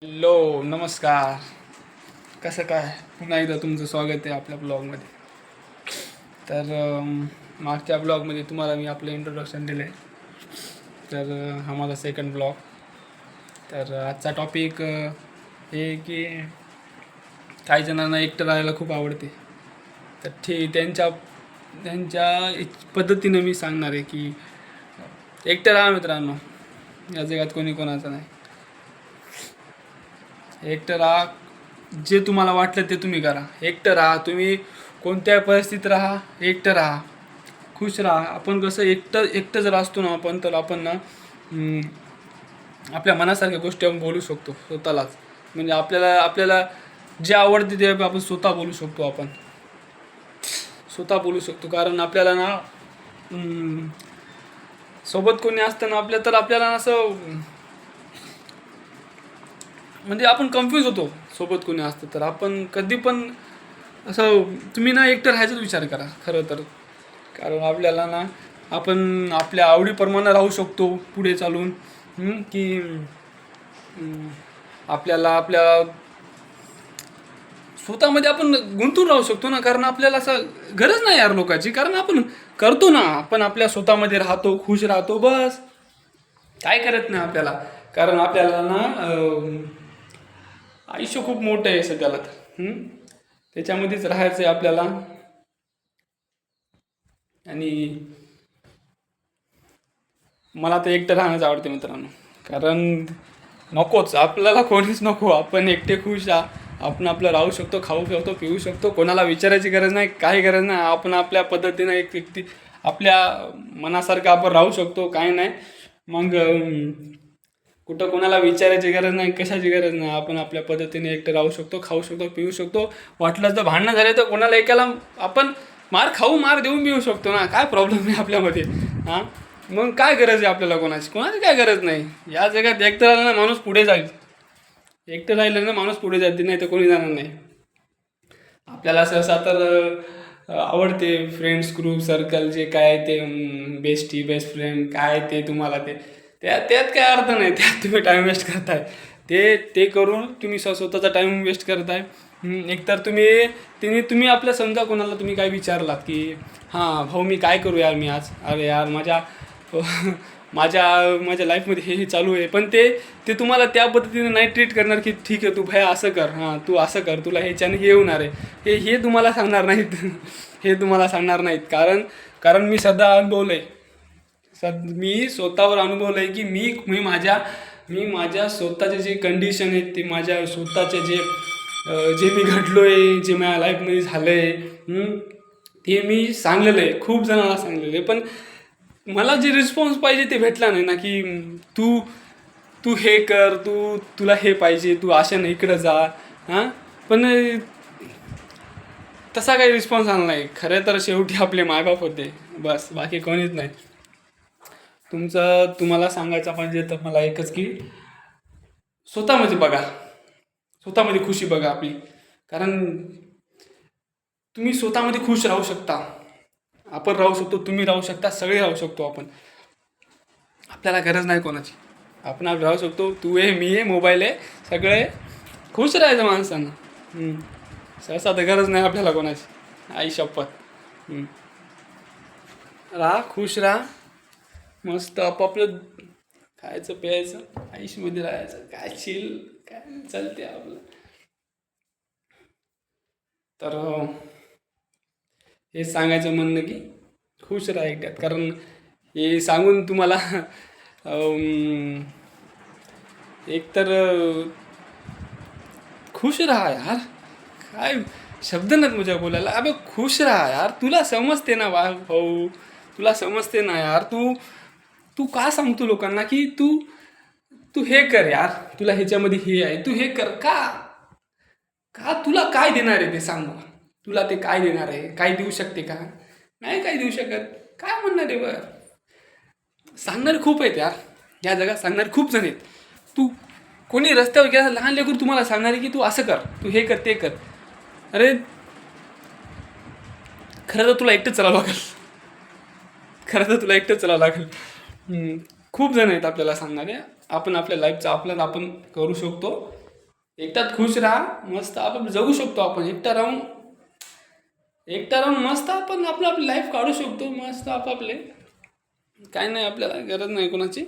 Hello, नमस्कार. कसं काय? पुन्हा एकदा तुमचं स्वागत आहे आपल्या ब्लॉगमध्ये. तर मागच्या ब्लॉगमध्ये तुम्हाला मी आपलं इंट्रोडक्शन दिलं आहे. तर हा माझा सेकंड ब्लॉग. तर आजचा टॉपिक हे की काही जणांना एकटं राहायला खूप आवडते. तर त्यांच्या त्यांच्या पद्धतीनं मी सांगणार आहे की एकटं राहा मित्रांनो. या जगात कोणी कोणाचं नाही. एकटं राहा. जे तुम्हाला वाटलं ते तुम्ही करा. एकटं राहा. तुम्ही कोणत्या परिस्थितीत राहा, एकटं राहा, खुश राहा. आपण कसं एकटं जर असतो ना आपण, तर आपण ना आपल्या मनासारख्या गोष्टी आपण बोलू शकतो स्वतःलाच. म्हणजे आपल्याला जे आवडते ते आपण स्वतः बोलू शकतो. आपण स्वतः बोलू शकतो. कारण आपल्याला ना सोबत कोणी असतं ना आपल्या, तर आपल्याला असं म्हणजे आपण कन्फ्यूज होतो. सोबत कोणी असतं तर आपण कधी पण असं तुम्ही ना एकटं राहायचाच विचार करा खरं तर. कारण आपल्याला ना आपण आपल्या आवडीप्रमाणे राहू शकतो पुढे चालून. की आपल्याला आपल्या स्वतःमध्ये आपण गुंतून राहू शकतो ना. कारण आपल्याला असं गरज नाही यार लोकांची. कारण आपण करतो ना, आपण आपल्या स्वतःमध्ये राहतो, खुश राहतो, बस. काय करत नाही आपल्याला. कारण आपल्याला ना आयुष्य खूप मोठं आहे सध्याला तर. त्याच्यामध्येच राहायचं आहे आपल्याला. आणि मला तर एकटं राहणंच आवडते मित्रांनो. कारण नकोच आपल्याला कोणीच नको. आपण एकटे खुश आपण आपलं राहू शकतो, खाऊ शकतो, पिऊ शकतो. कोणाला विचारायची गरज नाही, काही गरज नाही. आपण आपल्या पद्धतीनं एक व्यक्ती आपल्या मनासारखं आपण राहू शकतो. काय नाही मग कुठं कोणाला विचारायची गरज नाही, कशाची गरज नाही. आपण आपल्या पद्धतीने एकटं राहू शकतो, खाऊ शकतो, पिऊ शकतो. वाटलं तर भांडणं झाले तर कोणाला एकाला आपण मार खाऊ, मार देऊन पिऊ शकतो ना. काय प्रॉब्लेम आहे आपल्यामध्ये? हां, मग काय गरज आहे आपल्याला कोणाची काय गरज नाही. या जगात एकटं राहिलं ना माणूस पुढे जाईल. एकटं राहिलं ना माणूस पुढे जाते, नाही तर कोणी जाणार नाही. आपल्याला सहसा तर आवडते फ्रेंड्स ग्रुप सर्कल जे काय ते बेस्टी बेस्ट फ्रेंड काय ते तुम्हाला त्यात काय अर्थ नाही. त्यात तुम्ही टाईम वेस्ट करताय. ते करून तुम्ही स्वतःचा टाईम वेस्ट करताय. एकतर तुम्ही आपल्या समजा कोणाला तुम्ही काय विचारलात की हां भाऊ मी काय करू यार मी आज, अरे यार माझ्या लाईफमध्ये हे चालू आहे. पण ते तुम्हाला त्या पद्धतीने नाही ट्रीट करणार की ठीक आहे तू भाई असं कर, हां तू असं कर, तुला ह्याच्याने हे होणार आहे, हे तुम्हाला सांगणार नाहीत. हे तुम्हाला सांगणार नाहीत. कारण मी सध्या अनुभवलं आहे. मी स्वतःवर अनुभवलं आहे की मी माझ्या स्वतःचे जे कंडिशन आहेत ते माझ्या स्वतःचे जे मी घडलो आहे, जे माझ्या लाईफमध्ये झालं आहे ते मी सांगलेलं आहे, खूप जणांना सांगलेलं आहे. पण मला जे रिस्पॉन्स पाहिजे ते भेटला नाही ना. की तू हे कर, तुला हे पाहिजे, तू अशाने इकडं जा. हां, पण तसा काही रिस्पॉन्स आला नाही. खरं तर शेवटी आपले मायबाप होते, बस, बाकी कोणीच नाही. तुम्हाला सांगायचं म्हणजे तर मला एकच की स्वतःमध्ये बघा, स्वतःमध्ये खुशी बघा आपली. कारण तुम्ही स्वतःमध्ये खुश राहू शकता. आपण राहू शकतो, तुम्ही राहू शकता, सगळे राहू शकतो आपण. आपल्याला गरज नाही कोणाची. आपण राहू शकतो. तू आहे, मी आहे, मोबाईल आहे, सगळे खुश राहायचं माणसानं. सहसा तर गरज नाही आपल्याला कोणाची. आई शपथ. राहा, खुश राहा, मस्त आपापलं खायचं प्यायचं, आयुष्यमध्ये राहायचं, काय चिल, काय चालते आपलं. तर हे सांगायचं म्हणणं की खुश राहा एकट्यात. कारण हे सांगून तुम्हाला एकतर खुश राहा यार. काय शब्द नाहीत मुझे बोलायला. अबे खुश राहा यार. तुला समजते ना भाऊ, तुला समजते ना यार. तू का सांगतो लोकांना की तू हे कर यार, तुला ह्याच्यामध्ये हे आहे, तू हे कर. का तुला काय देणार आहे ते सांग मला. तुला ते काय देणार आहे? काय देऊ शकते का? नाही काय देऊ शकत. काय म्हणणार आहे बरं? सांगणारे खूप आहेत यार या जगात. सांगणारे खूप जण आहेत. तू कोणी रस्त्यावर गेला लहान लेकरू तुम्हाला सांगणार आहे की तू असं कर, तू हे कर, ते कर. अरे खरं तर तुला एकटंच चालावं लागेल. खूप जण आहेत आपल्याला सांगणारे. आपण आपल्या लाईफचं आपण करू शकतो. एकटाच खुश राहा, मस्त आपण जगू शकतो. आपण एकटा राहून मस्त आपण आपली लाईफ काढू शकतो. मस्त आपापले काय नाही, आपल्याला गरज नाही कोणाची.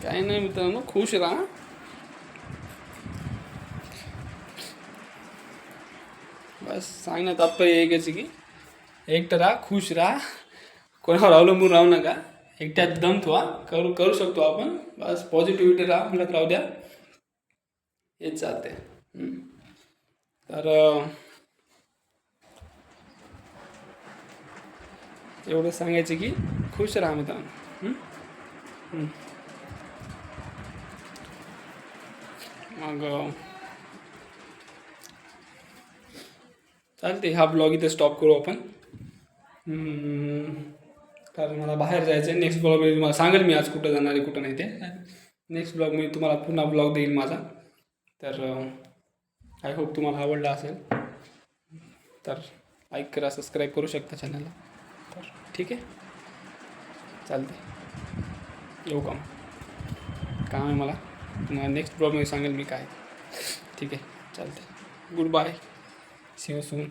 काय नाही मित्रांनो, खुश राहा. बस सांगण्यात तात्पर्य एकच आहे की एकटं राहा, खुश राहा, कोणावर अवलंबून राहू नका. एकट्यात दम ठेवा, करू शकतो आपण. बस पॉझिटिव्हिटी म्हणत राहू द्या, हेच चालते. तर एवढं सांगायचं की खुश राहा मित्रांनो. मग चालते, हा ब्लॉग इथे स्टॉप करू आपण. कारण मला बाहेर जायचं आहे. नेक्स्ट ब्लॉग मी तुम्हाला सांगेल मी आज कुठं जाणार आहे कुठं नाही ते. नेक्स्ट ब्लॉग मी तुम्हाला पुन्हा ब्लॉग देईल माझा. तर आय होप तुम्हाला आवडला असेल. तर लाईक करा, सबस्क्राईब करू शकता चॅनलला. तर ठीक आहे, चालते. येऊ काम आहे मला. तुम्हाला नेक्स्ट ब्लॉगमध्ये सांगेल मी काय. ठीक आहे, चालते. Good bye, see you soon.